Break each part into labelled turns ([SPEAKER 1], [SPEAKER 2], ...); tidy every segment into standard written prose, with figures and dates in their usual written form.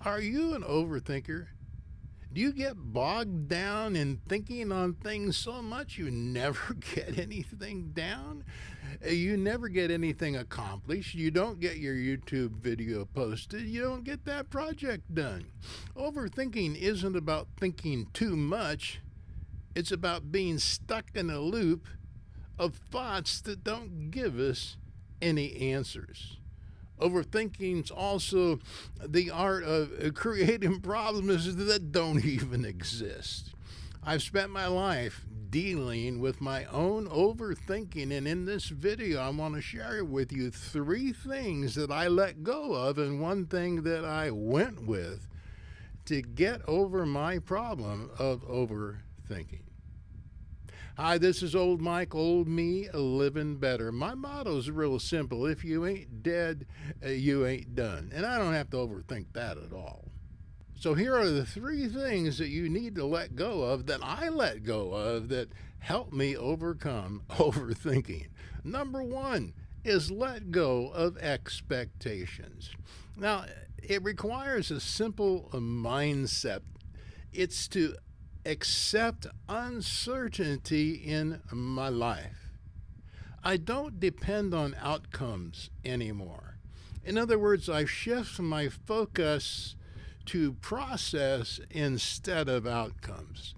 [SPEAKER 1] Are you an overthinker? Do you get bogged down in thinking on things so much you never get anything down? You never get anything accomplished. You don't get your YouTube video posted. You don't get that project done. Overthinking isn't about thinking too much, it's about being stuck in a loop of thoughts that don't give us any answers. Overthinking's also the art of creating problems that don't even exist. I've spent my life dealing with my own overthinking, and in this video, I want to share with you 3 things that I let go of and 1 thing that I went with to get over my problem of overthinking. Hi, this is Old Mike, old me, living better. My motto's real simple. If you ain't dead, you ain't done. And I don't have to overthink that at all. So here are the 3 things that you need to let go of that I let go of that help me overcome overthinking. Number 1 is let go of expectations. Now, it requires a simple mindset. It's to accept uncertainty in my life. I don't depend on outcomes anymore. In other words, I shift my focus to process instead of outcomes.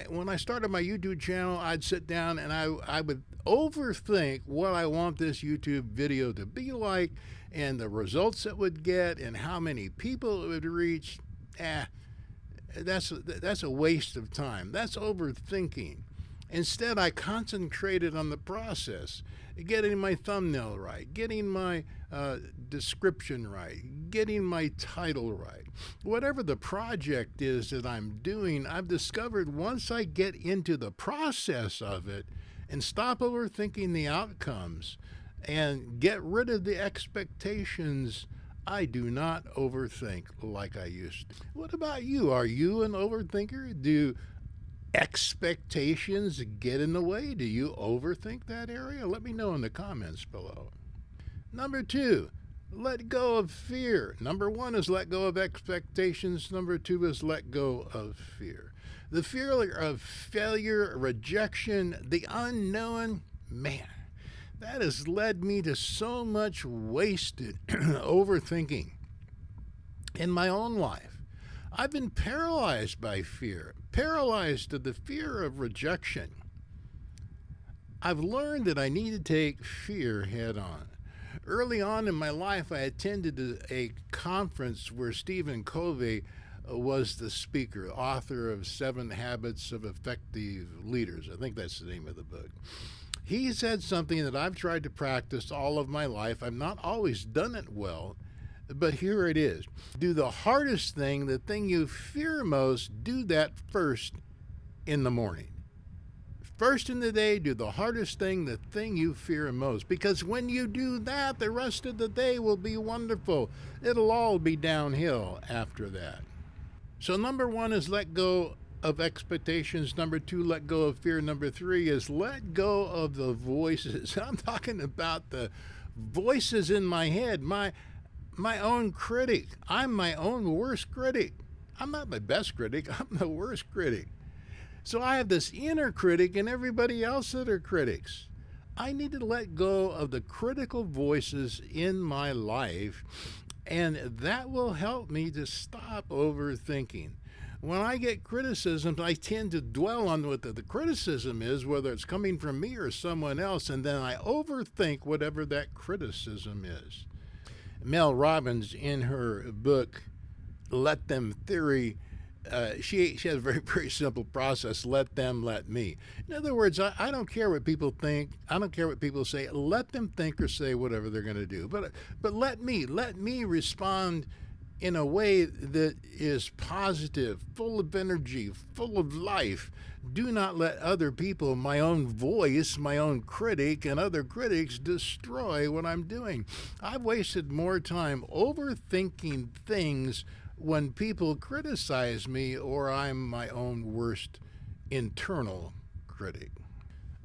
[SPEAKER 1] When I started my YouTube channel, I'd sit down and I would overthink what I want this YouTube video to be like and the results it would get and how many people it would reach. That's a waste of time. That's overthinking. Instead, I concentrated on the process, getting my thumbnail right, getting my description right, getting my title right. Whatever the project is that I'm doing, I've discovered once I get into the process of it and stop overthinking the outcomes and get rid of the expectations, I do not overthink like I used to. What about you? Are you an overthinker? Do expectations get in the way? Do you overthink that area? Let me know in the comments below. Number 2, let go of fear. Number 1 is let go of expectations. Number 2 is let go of fear. The fear of failure, rejection, the unknown, man, that has led me to so much wasted overthinking in my own life. I've been paralyzed by fear, paralyzed to the fear of rejection. I've learned that I need to take fear head on. Early on in my life, I attended a conference where Stephen Covey was the speaker, author of 7 Habits of Effective Leaders. I think that's the name of the book. He said something that I've tried to practice all of my life. I've not always done it well, but here it is. Do the hardest thing, the thing you fear most, do that first in the morning. First in the day, do the hardest thing, the thing you fear most. Because when you do that, the rest of the day will be wonderful. It'll all be downhill after that. So number 1 is let go of expectations. Number 2, let go of fear. Number 3 is let go of the voices. I'm talking about the voices in my head, my own critic. I'm my own worst critic. I'm not my best critic, I'm the worst critic. So I have this inner critic and everybody else that are critics. I need to let go of the critical voices in my life, and that will help me to stop overthinking. When I get criticisms, I tend to dwell on what the criticism is, whether it's coming from me or someone else, and then I overthink whatever that criticism is. Mel Robbins, in her book, Let Them Theory, she has a very, very simple process. Let them, let me. In other words, I don't care what people think. I don't care what people say. Let them think or say whatever they're going to do. But let me respond in a way that is positive, full of energy, full of life. Do not let other people, my own voice, my own critic, and other critics destroy what I'm doing. I've wasted more time overthinking things when people criticize me or I'm my own worst internal critic.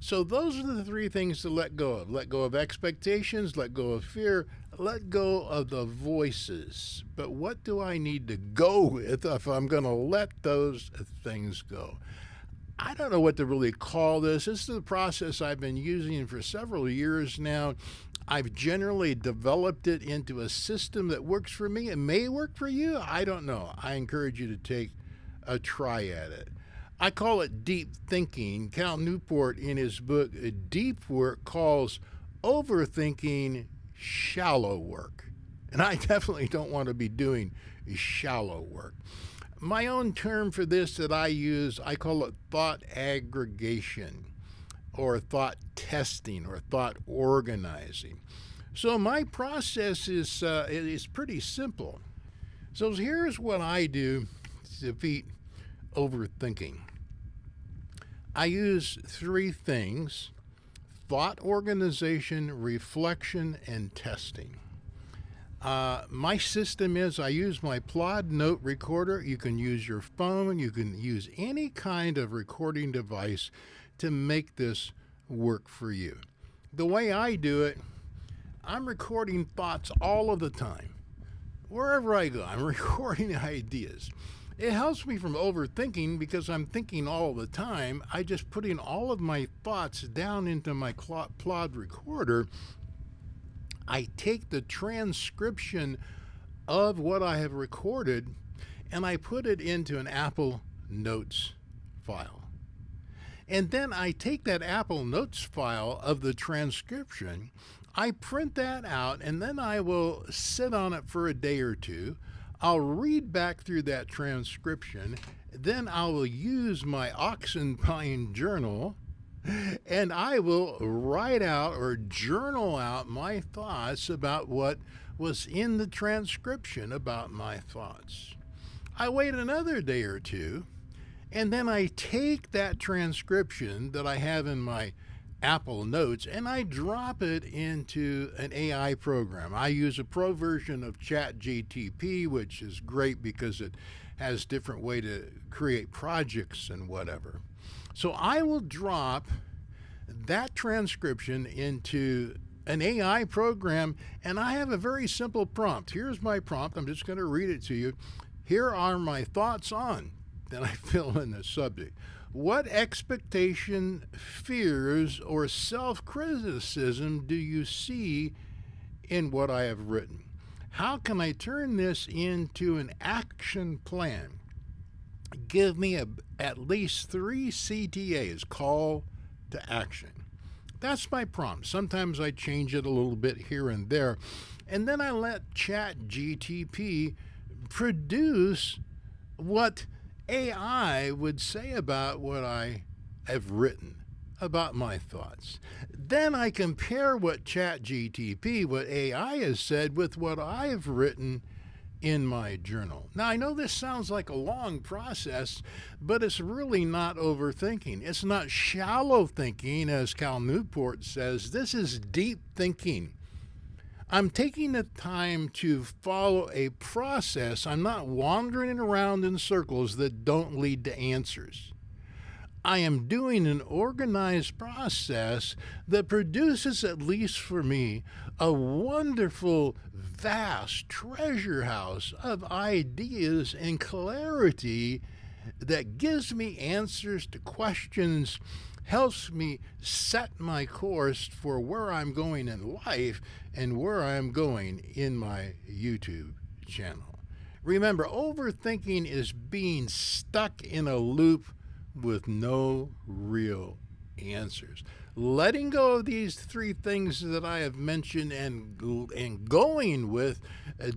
[SPEAKER 1] So those are the 3 things to let go of. Let go of expectations, let go of fear, let go of the voices. But what do I need to go with if I'm going to let those things go? I don't know what to really call this. This is a process I've been using for several years now. I've generally developed it into a system that works for me. It may work for you. I don't know. I encourage you to take a try at it. I call it deep thinking. Cal Newport, in his book Deep Work, calls overthinking shallow work. And I definitely don't want to be doing shallow work. My own term for this that I use, I call it thought aggregation, or thought testing, or thought organizing. So my process is pretty simple. So here's what I do to defeat overthinking. I use three things: thought organization, reflection, and testing. My system is I use my Plod note recorder. You can use your phone. You can use any kind of recording device to make this work for you. The way I do it, I'm recording thoughts all of the time. Wherever I go, I'm recording ideas. It helps me from overthinking because I'm thinking all the time. I just putting all of my thoughts down into my Plod recorder. I take the transcription of what I have recorded and I put it into an Apple Notes file. And then I take that Apple Notes file of the transcription, I print that out, and then I will sit on it for a day or two. I'll read back through that transcription. Then I will use my Oxenpine journal, and I will write out or journal out my thoughts about what was in the transcription about my thoughts. I wait another day or two, and then I take that transcription that I have in my Apple Notes and I drop it into an AI program. I use a pro version of ChatGPT, which is great because it has different way to create projects and whatever. So I will drop that transcription into an AI program, and I have a very simple prompt. Here's my prompt. I'm just going to read it to you. Here are my thoughts on. Then I fill in the subject. What expectation, fears, or self-criticism do you see in what I have written? How can I turn this into an action plan? Give me at least 3 CTAs, call to action. That's my prompt. Sometimes I change it a little bit here and there. And then I let ChatGPT produce what AI would say about what I have written, about my thoughts. Then I compare what ChatGPT, what AI has said, with what I've written in my journal. Now, I know this sounds like a long process, but it's really not overthinking. It's not shallow thinking, as Cal Newport says. This is deep thinking. I'm taking the time to follow a process. I'm not wandering around in circles that don't lead to answers. I am doing an organized process that produces, at least for me, a wonderful, vast treasure house of ideas and clarity that gives me answers to questions, helps me set my course for where I'm going in life and where I'm going in my YouTube channel. Remember, overthinking is being stuck in a loop with no real answers. Letting go of these 3 things that I have mentioned and going with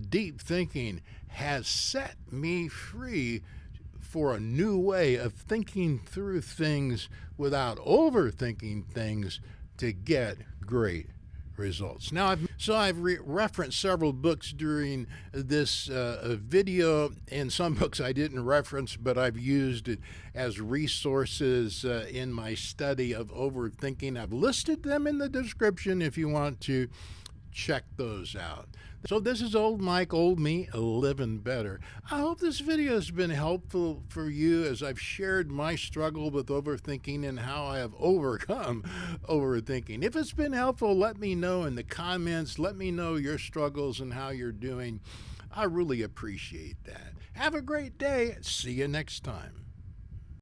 [SPEAKER 1] deep thinking has set me free for a new way of thinking through things without overthinking things to get great results. Now, I've referenced several books during this video, and some books I didn't reference, but I've used it as resources in my study of overthinking. I've listed them in the description if you want to check those out. So this is old Mike, old me, living better. I hope this video has been helpful for you as I've shared my struggle with overthinking and how I have overcome overthinking. If it's been helpful, let me know in the comments. Let me know your struggles and how you're doing. I really appreciate that. Have a great day. See you next time.